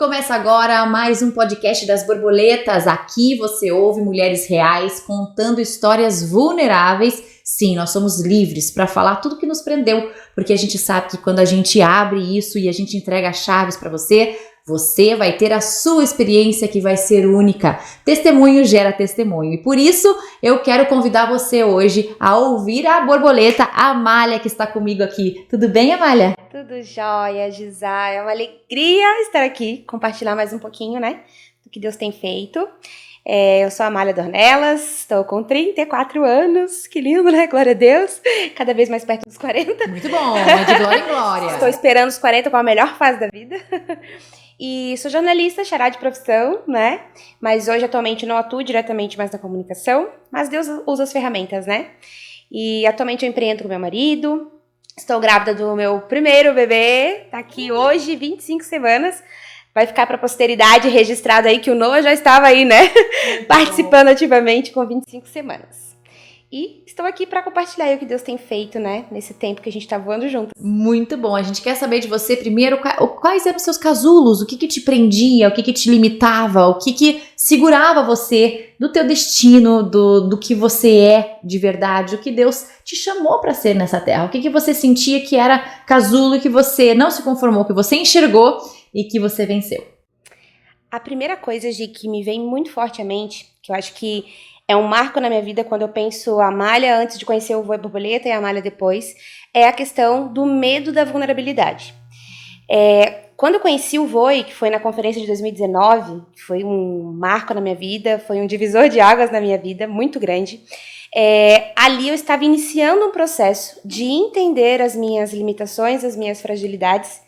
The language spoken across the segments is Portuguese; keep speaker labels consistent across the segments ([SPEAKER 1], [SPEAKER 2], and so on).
[SPEAKER 1] Começa agora mais um podcast das borboletas. Aqui você ouve mulheres reais contando histórias vulneráveis. Sim, nós somos livres para falar tudo que nos prendeu, porque a gente sabe que quando a gente abre isso e a gente entrega as chaves para você, você vai ter a sua experiência que vai ser única. Testemunho gera testemunho. E por isso eu quero convidar você hoje a ouvir a borboleta Amália, que está comigo aqui. Tudo bem, Amália?
[SPEAKER 2] Tudo jóia, Gisá. É uma alegria estar aqui, compartilhar mais um pouquinho, né, do que Deus tem feito. Eu sou a Amália Dornelas, estou com 34 anos, que lindo, né? Glória a Deus, cada vez mais perto dos 40.
[SPEAKER 1] Muito bom, é de glória em glória.
[SPEAKER 2] Estou esperando os 40 com a melhor fase da vida. E sou jornalista, xará de profissão, né? Mas hoje, atualmente, não atuo diretamente mais na comunicação, mas Deus usa as ferramentas, né? E atualmente eu empreendo com meu marido, estou grávida do meu primeiro bebê, tá aqui hoje, 25 semanas. Vai ficar para a posteridade registrado aí que o Noah já estava aí, né? Participando ativamente com 25 semanas. E estou aqui para compartilhar aí o que Deus tem feito, né? Nesse tempo que a gente está voando juntos.
[SPEAKER 1] Muito bom. A gente quer saber de você primeiro quais eram os seus casulos, o que te prendia, o que te limitava, o que segurava você do teu destino, do que você é de verdade, o que Deus te chamou para ser nessa terra. O que você sentia que era casulo e que você não se conformou, que você enxergou e que você venceu.
[SPEAKER 2] A primeira coisa, Gi, que me vem muito forte à mente, que eu acho que é um marco na minha vida quando eu penso a Amália antes de conhecer o Voe Borboleta e a Amália depois, é a questão do medo da vulnerabilidade. Quando eu conheci o Voe, que foi na conferência de 2019, que foi um marco na minha vida, foi um divisor de águas na minha vida, muito grande, ali eu estava iniciando um processo de entender as minhas limitações, as minhas fragilidades,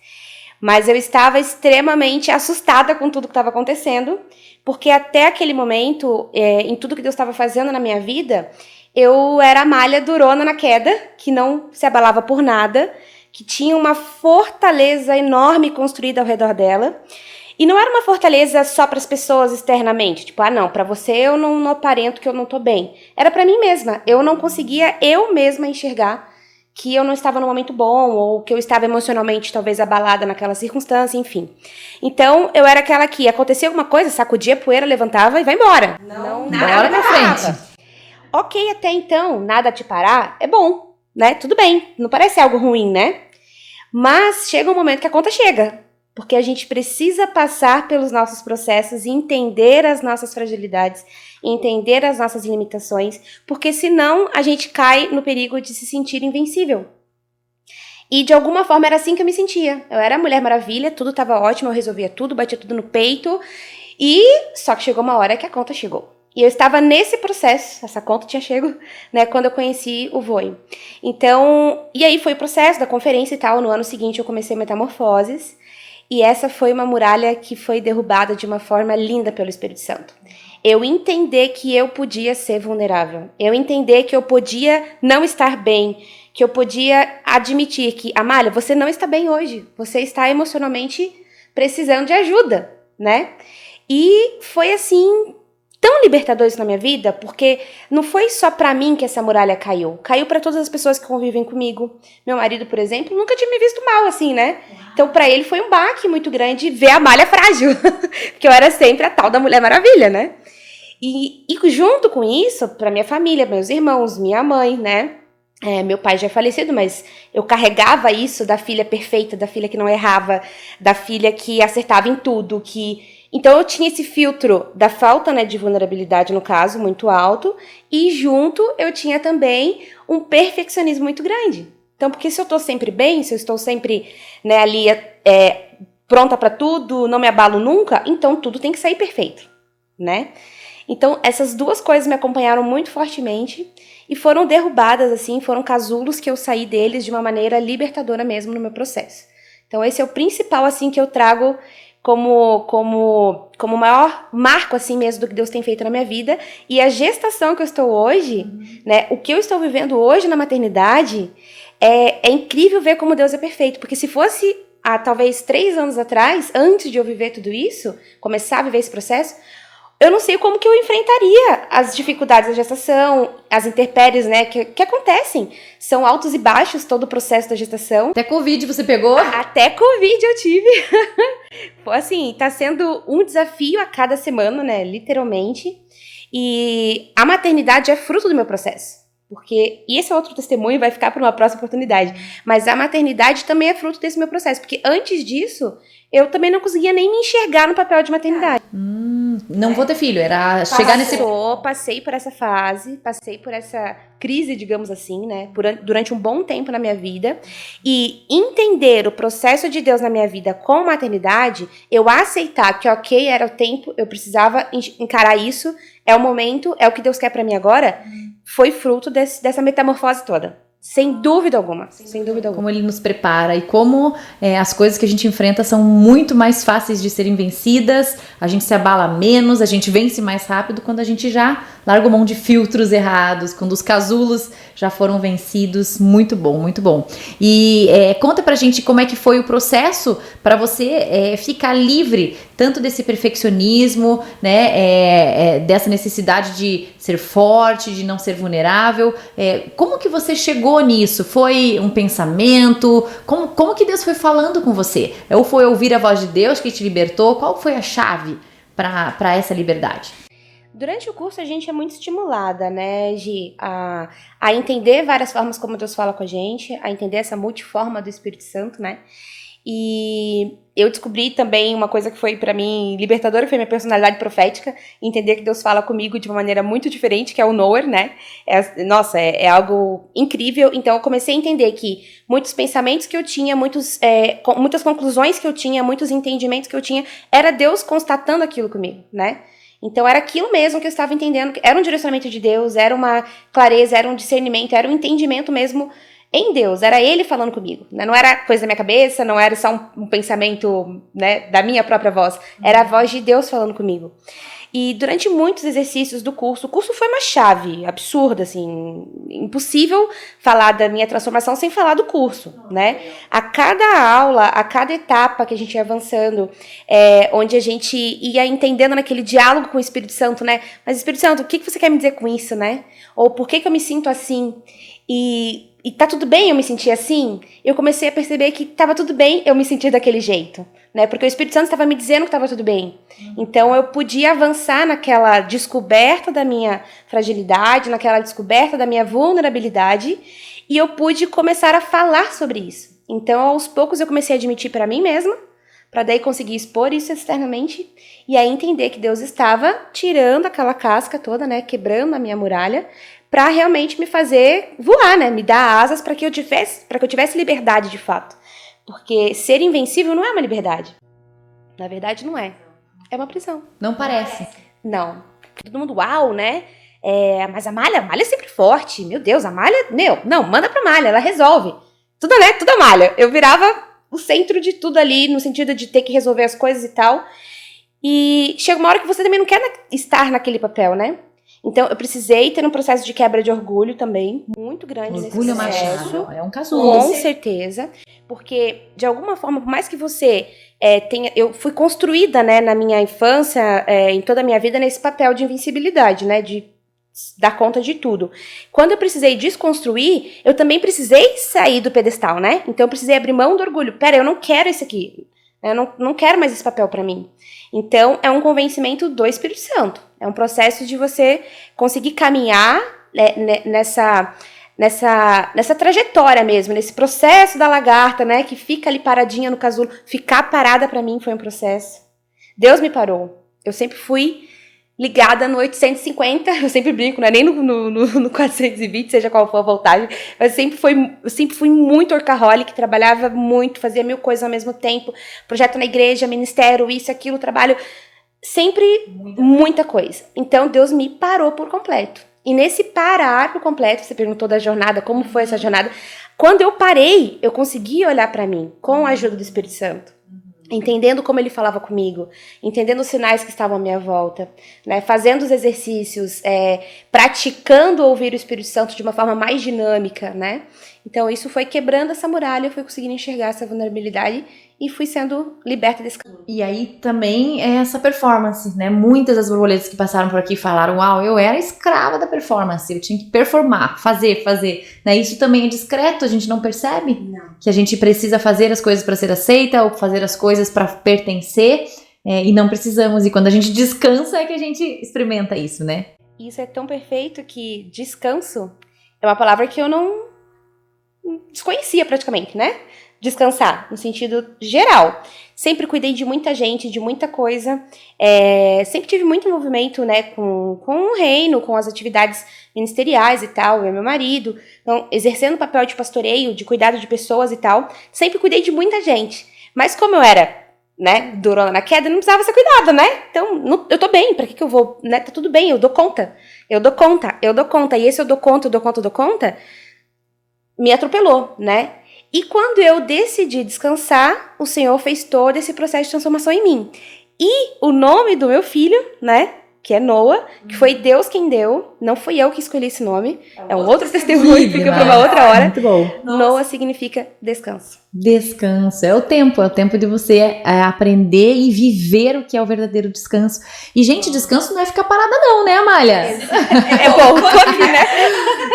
[SPEAKER 2] mas eu estava extremamente assustada com tudo que estava acontecendo, porque até aquele momento, em tudo que Deus estava fazendo na minha vida, eu era a Amália durona na queda, que não se abalava por nada, que tinha uma fortaleza enorme construída ao redor dela. E não era uma fortaleza só para as pessoas externamente, tipo, não, para você eu não aparento que eu não estou bem. Era para mim mesma, eu não conseguia eu mesma enxergar que eu não estava num momento bom, ou que eu estava emocionalmente talvez abalada naquela circunstância, enfim. Então, eu era aquela que acontecia alguma coisa, sacudia a poeira, levantava e vai embora. Não
[SPEAKER 1] nada pra frente.
[SPEAKER 2] Ok, até então, nada te parar, é bom, né? Tudo bem, não parece algo ruim, né? Mas chega um momento que a conta chega, porque a gente precisa passar pelos nossos processos e entender as nossas fragilidades, entender as nossas limitações, porque senão a gente cai no perigo de se sentir invencível. E de alguma forma era assim que eu me sentia. Eu era a Mulher Maravilha, tudo estava ótimo, eu resolvia tudo, batia tudo no peito, e só que chegou uma hora que a conta chegou. E eu estava nesse processo, essa conta tinha chego, né, quando eu conheci o Voe. Então, e aí foi o processo da conferência e tal, no ano seguinte eu comecei Metamorfoses, e essa foi uma muralha que foi derrubada de uma forma linda pelo Espírito Santo. Eu entender que eu podia ser vulnerável. Eu entender que eu podia não estar bem. Que eu podia admitir que, Amália, você não está bem hoje. Você está emocionalmente precisando de ajuda, né? E foi assim tão libertador isso na minha vida, porque não foi só pra mim que essa muralha caiu. Caiu pra todas as pessoas que convivem comigo. Meu marido, por exemplo, nunca tinha me visto mal assim, né? Então pra ele foi um baque muito grande ver a Amália frágil. Porque eu era sempre a tal da Mulher Maravilha, né? E junto com isso, pra minha família, meus irmãos, minha mãe, né? Meu pai já é falecido, mas eu carregava isso da filha perfeita, da filha que não errava, da filha que acertava em tudo, Então eu tinha esse filtro da falta, né, de vulnerabilidade, no caso, muito alto, e junto eu tinha também um perfeccionismo muito grande. Então, porque se eu estou sempre bem, se eu estou sempre, né, ali pronta para tudo, não me abalo nunca, então tudo tem que sair perfeito, né? Então essas duas coisas me acompanharam muito fortemente e foram derrubadas, assim, foram casulos que eu saí deles de uma maneira libertadora mesmo no meu processo. Então esse é o principal, assim, que eu trago como maior marco, assim mesmo, do que Deus tem feito na minha vida. E a gestação que eu estou hoje, né, o que eu estou vivendo hoje na maternidade, é incrível ver como Deus é perfeito. Porque se fosse há talvez 3 anos atrás, antes de eu viver tudo isso, começar a viver esse processo, eu não sei como que eu enfrentaria as dificuldades da gestação, as intempéries, né, que acontecem. São altos e baixos todo o processo da gestação.
[SPEAKER 1] Até Covid você pegou?
[SPEAKER 2] Até Covid eu tive. Assim, tá sendo um desafio a cada semana, né, literalmente. E a maternidade é fruto do meu processo. E esse é outro testemunho, vai ficar para uma próxima oportunidade. Mas a maternidade também é fruto desse meu processo. Porque antes disso, eu também não conseguia nem me enxergar no papel de maternidade.
[SPEAKER 1] Não vou ter filho, era chegar nesse...
[SPEAKER 2] Passei por essa fase, passei por essa crise, digamos assim, né? Durante um bom tempo na minha vida. E entender o processo de Deus na minha vida com maternidade, eu aceitar que, ok, era o tempo, eu precisava encarar isso, é o momento, é o que Deus quer pra mim agora, foi fruto dessa metamorfose toda. Sem dúvida alguma, sem dúvida alguma.
[SPEAKER 1] Como ele nos prepara e como as coisas que a gente enfrenta são muito mais fáceis de serem vencidas, a gente se abala menos, a gente vence mais rápido quando a gente já larga mão de filtros errados, quando os casulos já foram vencidos. Muito bom, muito bom. E conta pra gente como é que foi o processo para você ficar livre tanto desse perfeccionismo, né, dessa necessidade de ser forte, de não ser vulnerável. Como que você chegou nisso? Foi um pensamento? Como que Deus foi falando com você? Ou foi ouvir a voz de Deus que te libertou? Qual foi a chave para essa liberdade?
[SPEAKER 2] Durante o curso a gente é muito estimulada, né, Gi, a entender várias formas como Deus fala com a gente, a entender essa multiforma do Espírito Santo, né? E eu descobri também uma coisa que foi pra mim libertadora, que foi minha personalidade profética, entender que Deus fala comigo de uma maneira muito diferente, que é o knower, né? É algo incrível. Então eu comecei a entender que muitos pensamentos que eu tinha, muitas conclusões que eu tinha, muitos entendimentos que eu tinha, era Deus constatando aquilo comigo, né? Então era aquilo mesmo que eu estava entendendo, era um direcionamento de Deus, era uma clareza, era um discernimento, era um entendimento mesmo em Deus, era Ele falando comigo, né? Não era coisa da minha cabeça, não era só um pensamento, né, da minha própria voz, era a voz de Deus falando comigo. E durante muitos exercícios do curso, o curso foi uma chave absurda, assim, impossível falar da minha transformação sem falar do curso, né? A cada aula, a cada etapa que a gente ia avançando, onde a gente ia entendendo naquele diálogo com o Espírito Santo, né? Mas Espírito Santo, o que você quer me dizer com isso, né? Ou por que eu me sinto assim? E tá tudo bem eu me sentir assim? Eu comecei a perceber que tava tudo bem eu me sentir daquele jeito, né? Porque o Espírito Santo estava me dizendo que tava tudo bem. Então eu podia avançar naquela descoberta da minha fragilidade, naquela descoberta da minha vulnerabilidade, e eu pude começar a falar sobre isso. Então aos poucos eu comecei a admitir para mim mesma, para daí conseguir expor isso externamente, e aí entender que Deus estava tirando aquela casca toda, né? Quebrando a minha muralha, para realmente me fazer voar, né? Me dar asas para que eu tivesse liberdade de fato. Porque ser invencível não é uma liberdade. Na verdade, não é. É uma prisão.
[SPEAKER 1] Não parece.
[SPEAKER 2] Não. Todo mundo, uau, né? Mas a Malha é sempre forte. Meu Deus, a Malha... Não, manda pra Malha, ela resolve. Tudo, né? Tudo a Malha. Eu virava o centro de tudo ali, no sentido de ter que resolver as coisas e tal. E chega uma hora que você também não quer estar naquele papel, né? Então, eu precisei ter um processo de quebra de orgulho também, muito grande nesse processo.
[SPEAKER 1] Orgulho é um casulo.
[SPEAKER 2] Com certeza. Porque, de alguma forma, por mais que você tenha... Eu fui construída, né, na minha infância, em toda a minha vida, nesse papel de invencibilidade, né, de dar conta de tudo. Quando eu precisei desconstruir, eu também precisei sair do pedestal, né? Então, eu precisei abrir mão do orgulho. Pera, eu não quero isso aqui. Eu não quero mais esse papel pra mim. Então, é um convencimento do Espírito Santo. É um processo de você conseguir caminhar nessa trajetória mesmo, nesse processo da lagarta, né, que fica ali paradinha no casulo. Ficar parada pra mim foi um processo. Deus me parou. Eu sempre fui ligada no 850, eu sempre brinco, não é nem no 420, seja qual for a voltagem, mas eu sempre fui muito workaholic, trabalhava muito, fazia 1000 coisas ao mesmo tempo, projeto na igreja, ministério, isso, aquilo, trabalho, sempre muita coisa. Então Deus me parou por completo. E nesse parar por completo, você perguntou da jornada, como foi essa jornada? Quando eu parei, eu consegui olhar para mim com a ajuda do Espírito Santo. Entendendo como ele falava comigo, entendendo os sinais que estavam à minha volta, né, fazendo os exercícios, praticando ouvir o Espírito Santo de uma forma mais dinâmica, né? Então isso foi quebrando essa muralha, eu fui conseguindo enxergar essa vulnerabilidade e fui sendo liberta desse caminho.
[SPEAKER 1] E aí também é essa performance, né? Muitas das borboletas que passaram por aqui falaram, uau, eu era escrava da performance, eu tinha que performar, fazer, né? Isso também é discreto, a gente não percebe?
[SPEAKER 2] Não.
[SPEAKER 1] Que a gente precisa fazer as coisas para ser aceita ou fazer as coisas para pertencer e não precisamos. E quando a gente descansa é que a gente experimenta isso, né?
[SPEAKER 2] Isso é tão perfeito que descanso é uma palavra que eu não desconhecia praticamente, né? Descansar, no sentido geral. Sempre cuidei de muita gente, de muita coisa. Sempre tive muito envolvimento, né, com o reino, com as atividades ministeriais e tal, eu e meu marido. Então, exercendo o papel de pastoreio, de cuidado de pessoas e tal. Sempre cuidei de muita gente. Mas como eu era, né, durona na queda, não precisava ser cuidada, né? Então, eu tô bem, pra que eu vou, né? Tá tudo bem, eu dou conta. E esse eu dou conta, me atropelou, né? E quando eu decidi descansar, o Senhor fez todo esse processo de transformação em mim. E o nome do meu filho, né, que é Noah, que foi Deus quem deu, não fui eu que escolhi esse nome, é um outro testemunho que fica para uma outra hora.
[SPEAKER 1] Muito bom.
[SPEAKER 2] Noah significa descanso.
[SPEAKER 1] Descanso, é o tempo de você aprender e viver o que é o verdadeiro descanso. E, gente, descanso não é ficar parada não, né, Amália?
[SPEAKER 2] É bom, tô aqui, né?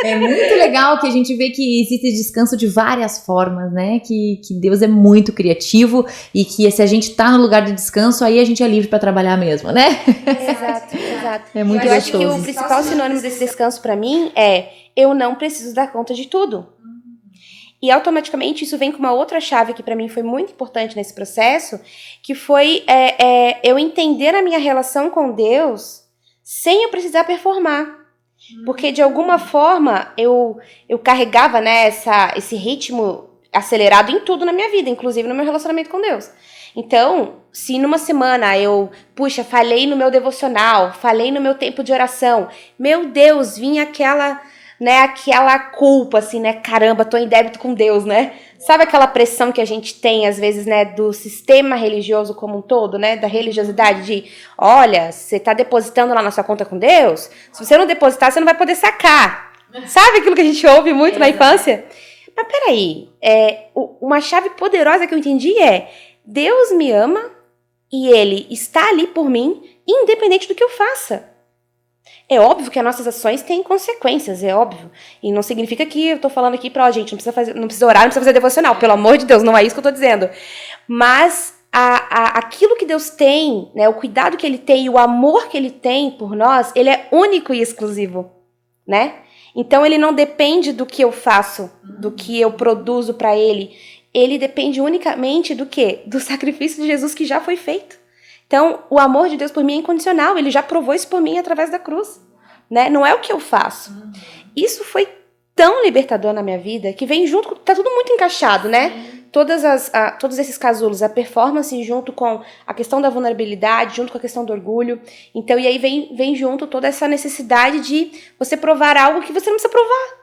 [SPEAKER 1] É muito legal que a gente vê que existe descanso de várias formas, né? Que Deus é muito criativo e que se a gente tá no lugar de descanso, aí a gente é livre para trabalhar mesmo, né?
[SPEAKER 2] Exato.
[SPEAKER 1] É muito
[SPEAKER 2] eu
[SPEAKER 1] gostoso.
[SPEAKER 2] acho que o principal sinônimo desse descanso para mim é eu não preciso dar conta de tudo. E automaticamente isso vem com uma outra chave que para mim foi muito importante nesse processo, que foi eu entender a minha relação com Deus sem eu precisar performar. Porque de alguma forma eu carregava, né, esse ritmo acelerado em tudo na minha vida, inclusive no meu relacionamento com Deus. Então, se numa semana eu, falhei no meu devocional, falhei no meu tempo de oração, meu Deus, vinha aquela culpa, assim, né, caramba, tô em débito com Deus, né? Sabe aquela pressão que a gente tem, às vezes, né, do sistema religioso como um todo, né, da religiosidade de, olha, você tá depositando lá na sua conta com Deus, se você não depositar, você não vai poder sacar. Sabe aquilo que a gente ouve muito na infância? Mas peraí, uma chave poderosa que eu entendi Deus me ama e Ele está ali por mim, independente do que eu faça. É óbvio que as nossas ações têm consequências, é óbvio. E não significa que eu tô falando aqui pra, gente, não precisa orar, não precisa fazer devocional. Pelo amor de Deus, não é isso que eu tô dizendo. Mas aquilo que Deus tem, né, o cuidado que Ele tem, o amor que Ele tem por nós, Ele é único e exclusivo, né? Então, Ele não depende do que eu faço, do que eu produzo pra Ele. Ele depende unicamente do quê? Do sacrifício de Jesus que já foi feito. Então, o amor de Deus por mim é incondicional. Ele já provou isso por mim através da cruz, né? Não é o que eu faço. Isso foi tão libertador na minha vida que vem junto, tá tudo muito encaixado, né? Todos esses casulos, a performance junto com a questão da vulnerabilidade, junto com a questão do orgulho. Então, e aí vem junto toda essa necessidade de você provar algo que você não precisa provar,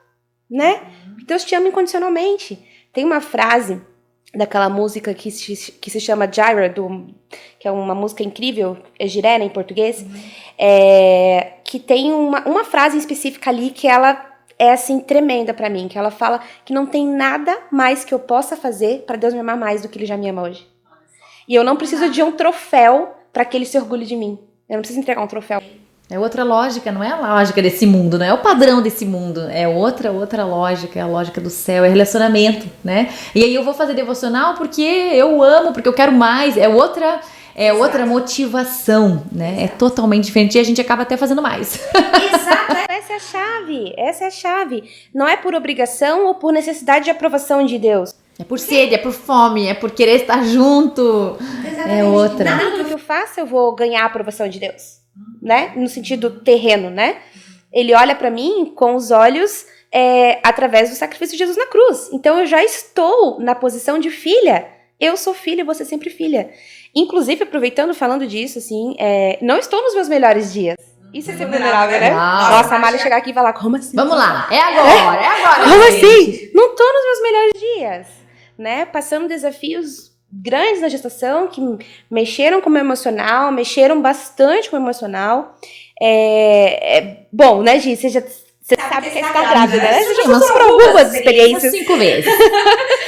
[SPEAKER 2] né? Deus te ama incondicionalmente. Tem uma frase daquela música que se chama Jireh, que é uma música incrível, é Jireh, né, em português, que tem uma frase específica ali que ela é assim tremenda pra mim, que ela fala que não tem nada mais que eu possa fazer pra Deus me amar mais do que Ele já me ama hoje. E eu não preciso de um troféu pra que Ele se orgulhe de mim. Eu não preciso entregar um troféu.
[SPEAKER 1] É outra lógica, não é a lógica desse mundo, não é o padrão desse mundo, é outra lógica, é a lógica do céu, é relacionamento, né? E aí eu vou fazer devocional porque eu amo, porque eu quero mais, é outra motivação, né? É totalmente diferente e a gente acaba até fazendo mais.
[SPEAKER 2] Exato, essa é a chave. Não é por obrigação ou por necessidade de aprovação de Deus.
[SPEAKER 1] É por sede, é por fome, é por querer estar junto. Exatamente. É outra.
[SPEAKER 2] Nada do que eu faço eu vou ganhar a aprovação de Deus. Né? No sentido terreno, né? Ele olha para mim com os olhos através do sacrifício de Jesus na cruz. Então eu já estou na posição de filha. Eu sou filha, você sempre filha. Inclusive, aproveitando, falando disso, assim, não estou nos meus melhores dias. Isso é ser vulnerável, né? Nossa, a Amália chegar aqui e falar, como assim?
[SPEAKER 1] Vamos lá, é agora.
[SPEAKER 2] Como assim? Não estou nos meus melhores dias, né? Passando desafios grandes na gestação, que mexeram com o meu emocional, mexeram bastante com o emocional. Bom, né, Gi? Você sabe que está grávida, né? Você já passou por algumas experiências.
[SPEAKER 1] 5 vezes.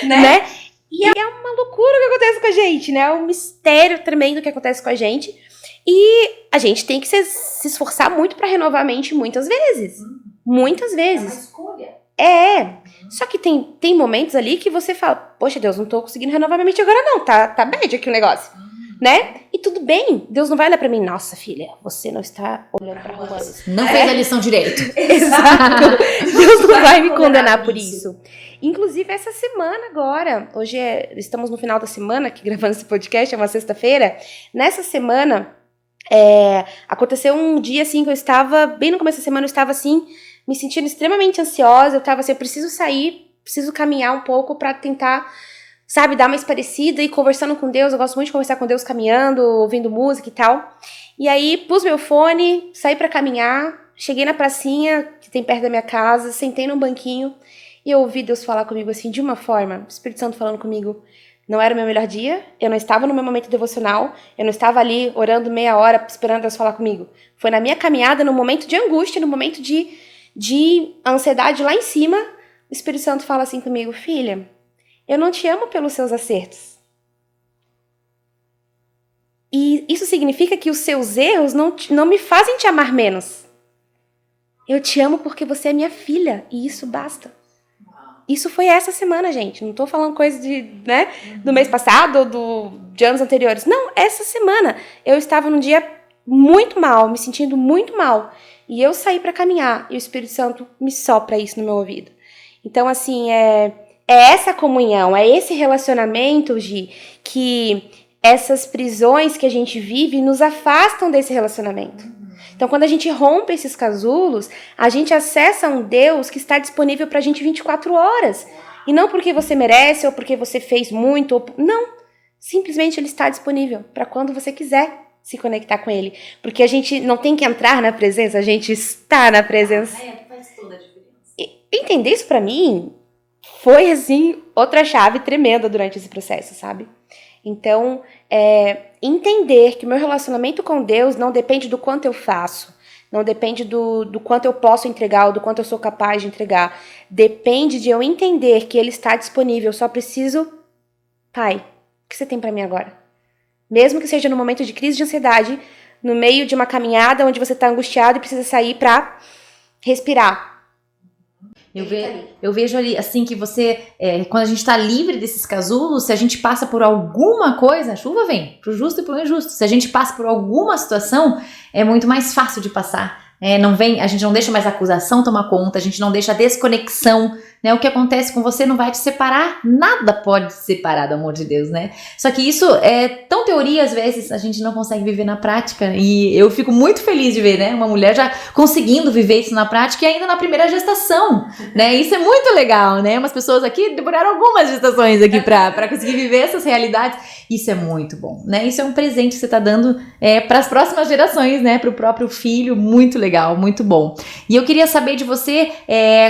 [SPEAKER 2] né? E é uma loucura o que acontece com a gente, né? É um mistério tremendo que acontece com a gente. E a gente tem que se esforçar muito pra renovar a mente muitas vezes. Muitas vezes.
[SPEAKER 1] É uma escolha.
[SPEAKER 2] Só que tem momentos ali que você fala, poxa, Deus, não tô conseguindo renovar minha mente agora não, tá bad aqui o negócio, né? E tudo bem, Deus não vai olhar pra mim, nossa filha, você não está olhando pra Romanos.
[SPEAKER 1] Não fez a lição direito.
[SPEAKER 2] Exato. Deus não vai me condenar por isso. Inclusive, essa semana agora, hoje estamos no final da semana, aqui gravando esse podcast, é uma sexta-feira. Nessa semana, aconteceu um dia, assim, que eu estava, bem no começo da semana, eu estava, assim, me sentindo extremamente ansiosa, eu estava assim, eu preciso sair, preciso caminhar um pouco pra tentar, sabe, dar uma esparecida e conversando com Deus. Eu gosto muito de conversar com Deus caminhando, ouvindo música e tal. E aí, pus meu fone, saí pra caminhar, cheguei na pracinha, que tem perto da minha casa, sentei num banquinho e eu ouvi Deus falar comigo assim, de uma forma, o Espírito Santo falando comigo. Não era o meu melhor dia, eu não estava no meu momento devocional, eu não estava ali orando meia hora esperando Deus falar comigo. Foi na minha caminhada, no momento de angústia, no momento de ansiedade lá em cima, o Espírito Santo fala assim comigo, filha, eu não te amo pelos seus acertos. E isso significa que os seus erros não me fazem te amar menos. Eu te amo porque você é minha filha, e isso basta. Isso foi essa semana, gente. Não tô falando coisa do mês passado ou de anos anteriores. Não, essa semana. Eu estava num dia muito mal, me sentindo muito mal. E eu saí pra caminhar e o Espírito Santo me sopra isso no meu ouvido. Então, assim, é essa comunhão, é esse relacionamento, Gi, que essas prisões que a gente vive nos afastam desse relacionamento. Então, quando a gente rompe esses casulos, a gente acessa um Deus que está disponível pra gente 24 horas. E não porque você merece ou porque você fez muito. Não. Simplesmente ele está disponível para quando você quiser se conectar com ele. Porque a gente não tem que entrar na presença, a gente está na presença.
[SPEAKER 1] Faz toda a diferença.
[SPEAKER 2] Entender isso pra mim foi, assim, outra chave tremenda durante esse processo, sabe? Então, entender que o meu relacionamento com Deus não depende do quanto eu faço, não depende do quanto eu posso entregar ou do quanto eu sou capaz de entregar. Depende de eu entender que Ele está disponível. Eu só preciso, Pai, o que você tem pra mim agora? Mesmo que seja no momento de crise de ansiedade, no meio de uma caminhada onde você está angustiado e precisa sair pra respirar.
[SPEAKER 1] Eu vejo ali, assim, que você, quando a gente tá livre desses casulos, se a gente passa por alguma coisa, a chuva vem, pro justo e pro injusto. Se a gente passa por alguma situação, é muito mais fácil de passar. A gente não deixa mais a acusação tomar conta, a gente não deixa a desconexão, né? O que acontece com você não vai te separar, nada pode te separar do amor de Deus, né? Só que isso é tão teoria, às vezes, a gente não consegue viver na prática, e eu fico muito feliz de ver, né? Uma mulher já conseguindo viver isso na prática e ainda na primeira gestação, né? Isso é muito legal, né? Umas pessoas aqui demoraram algumas gestações aqui pra conseguir viver essas realidades. Isso é muito bom, né? Isso é um presente que você tá dando para as próximas gerações, né? Pro próprio filho, muito legal, muito bom. E eu queria saber de você,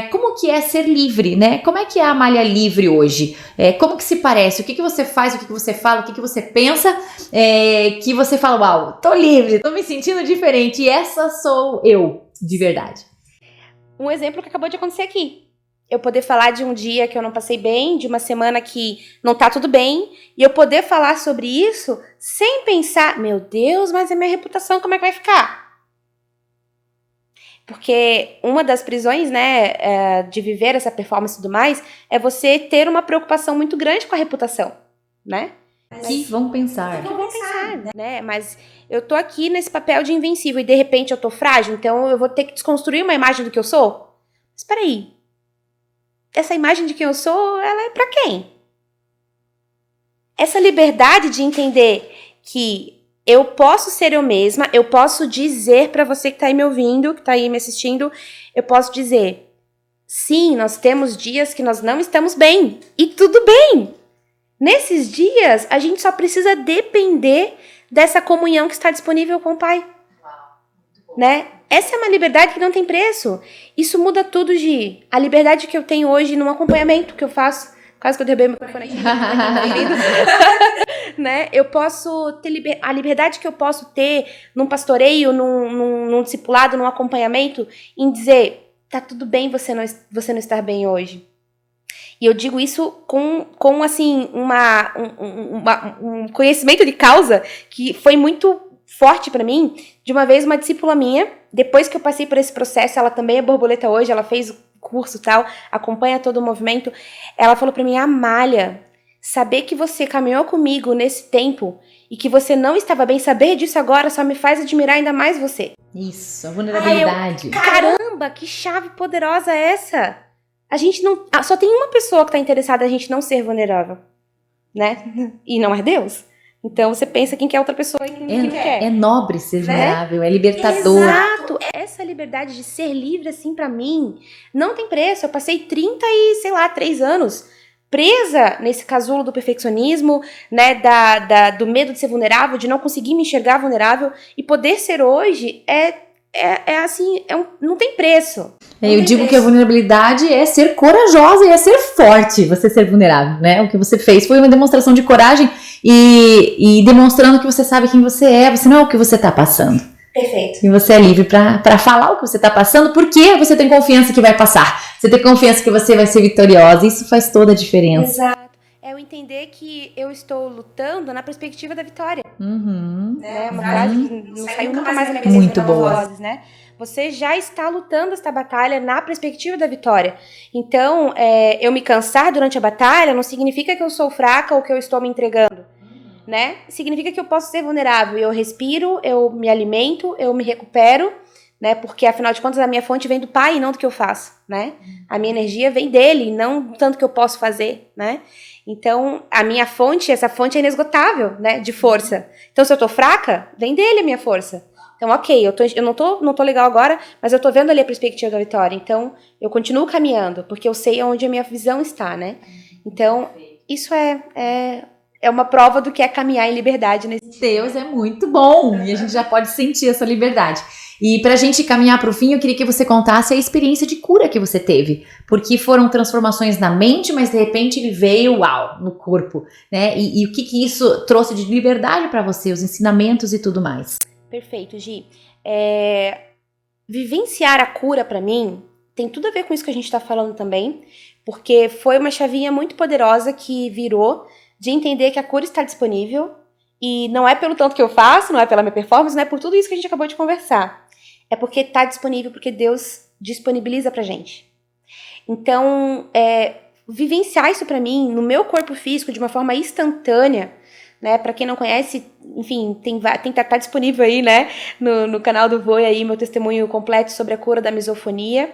[SPEAKER 1] como que é ser livre, né? Como é que é a Amália livre hoje? Como que se parece? O que você faz, o que você fala, o que você pensa, que você fala, uau, tô livre, tô me sentindo diferente, e essa sou eu, de verdade.
[SPEAKER 2] Um exemplo que acabou de acontecer aqui. Eu poder falar de um dia que eu não passei bem, de uma semana que não tá tudo bem, e eu poder falar sobre isso sem pensar, meu Deus, mas a minha reputação como é que vai ficar? Porque uma das prisões, né, de viver essa performance e tudo mais, é você ter uma preocupação muito grande com a reputação, né?
[SPEAKER 1] Que vão pensar.
[SPEAKER 2] Não vão pensar, né? Mas eu tô aqui nesse papel de invencível e de repente eu tô frágil, então eu vou ter que desconstruir uma imagem do que eu sou? Mas peraí, essa imagem de quem eu sou, ela é pra quem? Essa liberdade de entender que eu posso ser eu mesma, eu posso dizer pra você que tá aí me ouvindo, que tá aí me assistindo, eu posso dizer, sim, nós temos dias que nós não estamos bem, e tudo bem. Nesses dias, a gente só precisa depender dessa comunhão que está disponível com o Pai. Né? Essa é uma liberdade que não tem preço. Isso muda tudo, Gi. A liberdade que eu tenho hoje num acompanhamento que eu faço. Quase que eu derrubei o microfone aqui. Né? Eu posso ter a liberdade que eu posso ter num pastoreio, num discipulado, num acompanhamento, em dizer, tá tudo bem você não estar bem hoje. E eu digo isso com assim, um conhecimento de causa que foi muito forte pra mim. De uma vez, uma discípula minha, depois que eu passei por esse processo, ela também é borboleta hoje, ela fez o curso e tal, acompanha todo o movimento. Ela falou pra mim: Amália, saber que você caminhou comigo nesse tempo e que você não estava bem, saber disso agora só me faz admirar ainda mais você.
[SPEAKER 1] Isso, a vulnerabilidade.
[SPEAKER 2] Caramba, que chave poderosa é essa? A gente não... Só tem uma pessoa que tá interessada a gente não ser vulnerável, né? E não é Deus. Então você pensa quem que é outra pessoa e quem quer.
[SPEAKER 1] É nobre ser vulnerável, é libertador.
[SPEAKER 2] Exato. Essa liberdade de ser livre, assim, pra mim, não tem preço. Eu passei 3 anos presa nesse casulo do perfeccionismo, né, do medo de ser vulnerável, de não conseguir me enxergar vulnerável, e poder ser hoje não tem preço.
[SPEAKER 1] Eu digo que a vulnerabilidade é ser corajosa e é ser forte, você ser vulnerável, né? O que você fez foi uma demonstração de coragem e demonstrando que você sabe quem você é, você não é o que você tá passando.
[SPEAKER 2] Perfeito.
[SPEAKER 1] E você é livre pra falar o que você tá passando, porque você tem confiança que vai passar. Você tem confiança que você vai ser vitoriosa. Isso faz toda a diferença.
[SPEAKER 2] Exato. É eu entender que eu estou lutando na perspectiva da vitória. Né? Uma frase que não saiu nunca mais na minha cabeça.
[SPEAKER 1] Muito boa.
[SPEAKER 2] Vozes, né? Você já está lutando esta batalha na perspectiva da vitória. Então, eu me cansar durante a batalha não significa que eu sou fraca ou que eu estou me entregando. Né? Significa que eu posso ser vulnerável. Eu respiro, eu me alimento, eu me recupero, né? Porque afinal de contas a minha fonte vem do Pai e não do que eu faço, né? A minha energia vem dele, não tanto que eu posso fazer, né? Então a minha fonte, essa fonte é inesgotável, né? De força. Então se eu tô fraca, vem dele a minha força. Então ok, eu não tô legal agora, mas eu tô vendo ali a perspectiva da vitória. Então eu continuo caminhando, porque eu sei onde a minha visão está, né? Então isso é uma prova do que é caminhar em liberdade nesse
[SPEAKER 1] Deus é muito bom e a gente já pode sentir essa liberdade. E pra gente caminhar pro fim, eu queria que você contasse a experiência de cura que você teve, porque foram transformações na mente, mas de repente ele veio, no corpo, né? E o que isso trouxe de liberdade pra você, os ensinamentos e tudo mais.
[SPEAKER 2] Perfeito, Gi. Vivenciar a cura pra mim tem tudo a ver com isso que a gente tá falando também, porque foi uma chavinha muito poderosa que virou de entender que a cura está disponível e não é pelo tanto que eu faço, não é pela minha performance, não é por tudo isso que a gente acabou de conversar. É porque está disponível, porque Deus disponibiliza pra gente. Então, vivenciar isso pra mim, no meu corpo físico, de uma forma instantânea, né? Pra quem não conhece, enfim, tá disponível aí, né? No canal do Voe aí, meu testemunho completo sobre a cura da misofonia.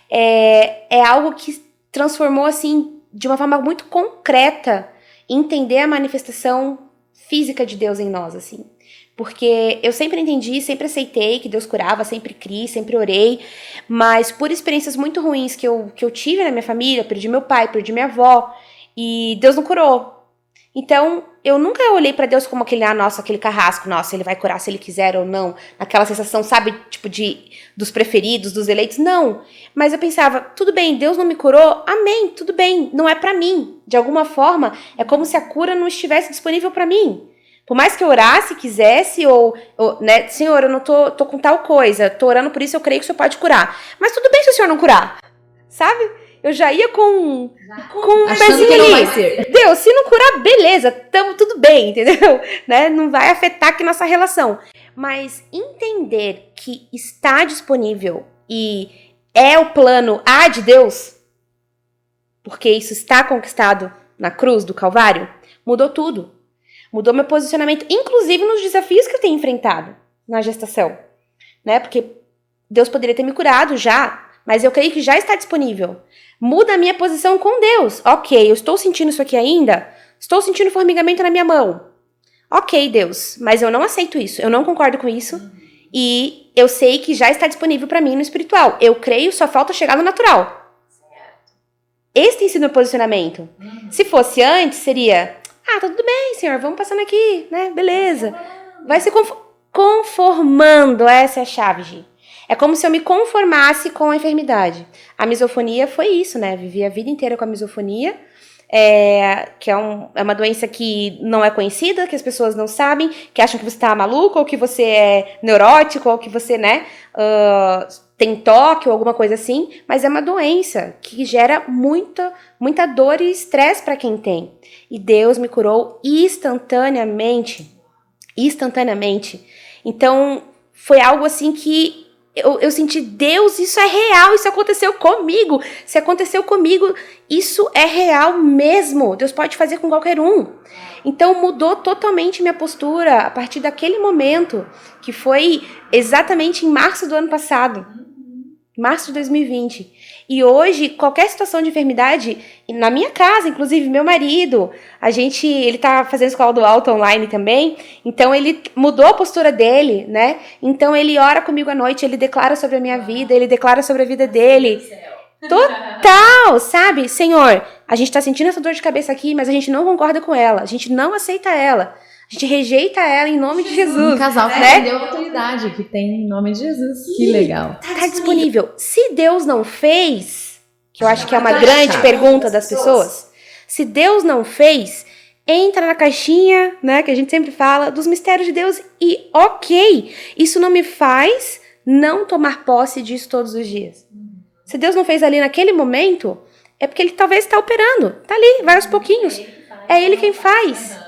[SPEAKER 2] É algo que transformou, assim, de uma forma muito concreta, entender a manifestação física de Deus em nós, assim. Porque eu sempre entendi, sempre aceitei que Deus curava, sempre criei, sempre orei, mas por experiências muito ruins que eu tive na minha família, perdi meu pai, perdi minha avó, e Deus não curou. Então, eu nunca olhei pra Deus como aquele carrasco, ele vai curar se ele quiser ou não, aquela sensação, sabe, tipo dos preferidos, dos eleitos, não. Mas eu pensava, tudo bem, Deus não me curou, amém, tudo bem, não é pra mim. De alguma forma, é como se a cura não estivesse disponível pra mim. Por mais que eu orasse, quisesse, ou né, Senhor, eu não tô com tal coisa, tô orando por isso, eu creio que o Senhor pode curar. Mas tudo bem se o Senhor não curar, sabe? Eu já ia com um
[SPEAKER 1] achando que não vai ser.
[SPEAKER 2] Deus, se não curar, beleza, tudo bem, entendeu? Né? Não vai afetar aqui nossa relação. Mas entender que está disponível e é o plano A de Deus, porque isso está conquistado na cruz do Calvário, mudou tudo. Mudou meu posicionamento, inclusive nos desafios que eu tenho enfrentado na gestação. Né? Porque Deus poderia ter me curado já, mas eu creio que já está disponível. Muda a minha posição com Deus. Ok, eu estou sentindo isso aqui ainda? Estou sentindo formigamento na minha mão. Ok, Deus, mas eu não aceito isso. Eu não concordo com isso. E eu sei que já está disponível para mim no espiritual. Eu creio, só falta chegar no natural. Esse tem sido meu posicionamento. Se fosse antes, seria... tá tudo bem, Senhor, vamos passando aqui, né? Beleza. Vai se conformando, essa é a chave, Gi. É como se eu me conformasse com a enfermidade. A misofonia foi isso, né? Vivi a vida inteira com a misofonia. que é uma doença que não é conhecida, que as pessoas não sabem, que acham que você tá maluco, ou que você é neurótico, ou que você, né, tem toque ou alguma coisa assim, mas é uma doença que gera muita dor e estresse para quem tem. E Deus me curou instantaneamente. Então, foi algo assim que eu senti, Deus, isso é real, isso aconteceu comigo. Se aconteceu comigo, isso é real mesmo. Deus pode fazer com qualquer um. Então, mudou totalmente minha postura a partir daquele momento, que foi exatamente em março do ano passado. Março de 2020. E hoje, qualquer situação de enfermidade, na minha casa, inclusive meu marido, ele tá fazendo escola do alto online também, então ele mudou a postura dele, né? Então ele ora comigo à noite, ele declara sobre a minha vida, ele declara sobre a vida dele. Total, sabe? Senhor, a gente tá sentindo essa dor de cabeça aqui, mas a gente não concorda com ela, a gente não aceita ela. A gente rejeita ela em nome de Jesus.
[SPEAKER 1] Um casal que
[SPEAKER 2] né?
[SPEAKER 1] entendeu a autoridade que tem em nome de Jesus. Que legal.
[SPEAKER 2] Tá disponível. Se Deus não fez, que eu acho que é uma grande pergunta das pessoas, se Deus não fez, entra na caixinha, né, que a gente sempre fala, dos mistérios de Deus e ok, isso não me faz não tomar posse disso todos os dias. Se Deus não fez ali naquele momento, é porque ele talvez está operando. Tá ali, vai aos pouquinhos. É ele quem faz.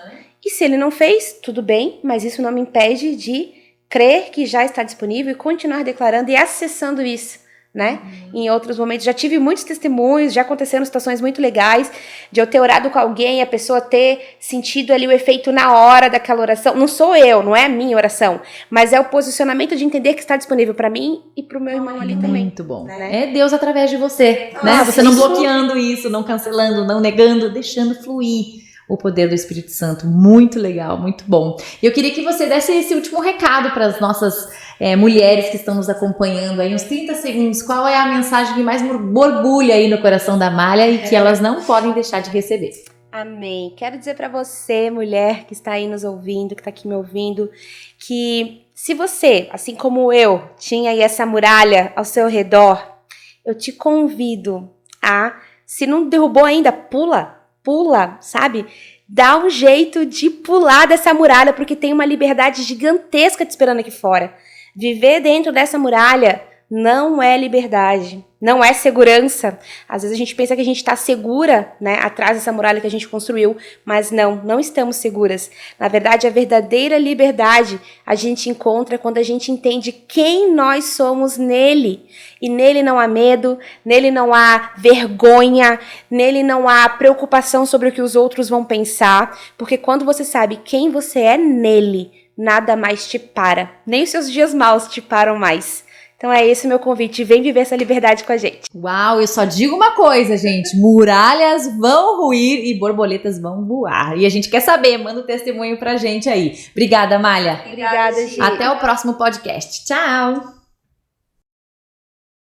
[SPEAKER 2] E se ele não fez, tudo bem, mas isso não me impede de crer que já está disponível e continuar declarando e acessando isso, né? Em outros momentos, já tive muitos testemunhos, já aconteceram situações muito legais, de eu ter orado com alguém, a pessoa ter sentido ali o efeito na hora daquela oração. Não sou eu, não é a minha oração, mas é o posicionamento de entender que está disponível para mim e para o meu irmão ali também.
[SPEAKER 1] Muito bom. Né? É Deus através de você, né? Você não bloqueando isso, não cancelando, não negando, deixando fluir o poder do Espírito Santo. Muito legal, muito bom. E eu queria que você desse esse último recado para as nossas mulheres que estão nos acompanhando aí, uns 30 segundos. Qual é a mensagem que mais borbulha aí no coração da Amália e que elas não podem deixar de receber?
[SPEAKER 2] Amém. Quero dizer para você, mulher que está aí nos ouvindo, que está aqui me ouvindo, que se você, assim como eu, tinha aí essa muralha ao seu redor, eu te convido a, se não derrubou ainda, pula, sabe? Dá um jeito de pular dessa muralha, porque tem uma liberdade gigantesca te esperando aqui fora. Viver dentro dessa muralha não é liberdade, não é segurança. Às vezes a gente pensa que a gente está segura, né, atrás dessa muralha que a gente construiu, mas não estamos seguras. Na verdade, a verdadeira liberdade a gente encontra quando a gente entende quem nós somos nele. E nele não há medo, nele não há vergonha, nele não há preocupação sobre o que os outros vão pensar, porque quando você sabe quem você é nele, nada mais te para. Nem os seus dias maus te param mais. Então é esse o meu convite, vem viver essa liberdade com a gente.
[SPEAKER 1] Uau, eu só digo uma coisa, gente, muralhas vão ruir e borboletas vão voar. E a gente quer saber, manda um testemunho pra gente aí. Obrigada, Amália.
[SPEAKER 2] Obrigada, gente.
[SPEAKER 1] Até o próximo podcast. Tchau!